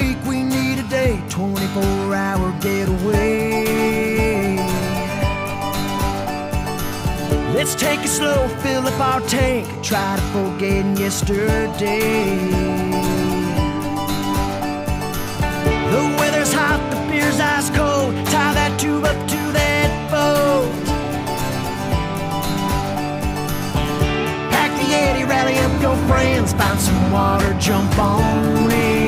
week, we need a day, 24-hour getaway. Let's take it slow, fill up our tank, try to forget yesterday. The weather's hot, the beer's ice cold, tie that tube up to that boat. Pack the Yeti, rally up your friends, find some water, jump on in.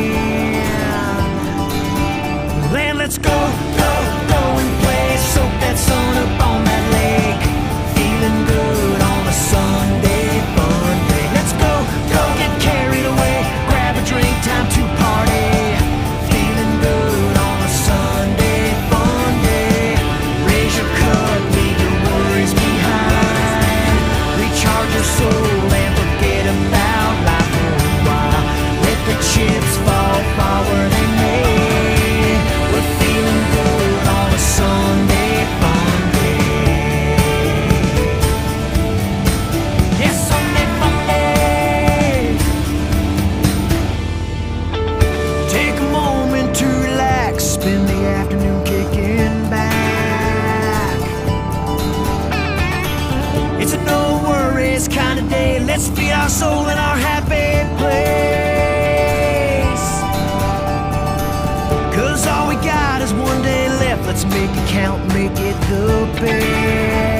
Then let's go, go, go and play, soak that sun up on that lake. Feeling good on a Sunday fun day. Let's go, go, get carried away, grab a drink, time to party. Feeling good on a Sunday fun day. Raise your cup, leave your worries behind. Recharge your soul and forget about life for a while. Let the chips fall far where they may. We're feeling good on a Sunday fun day. Yes, Sunday fun day. Take a moment to relax, spend the afternoon kicking back. It's a no worries kind of day. Let's feed our soul in our happy place. 'Cause all we got is one day left. Let's make it count, make it the best.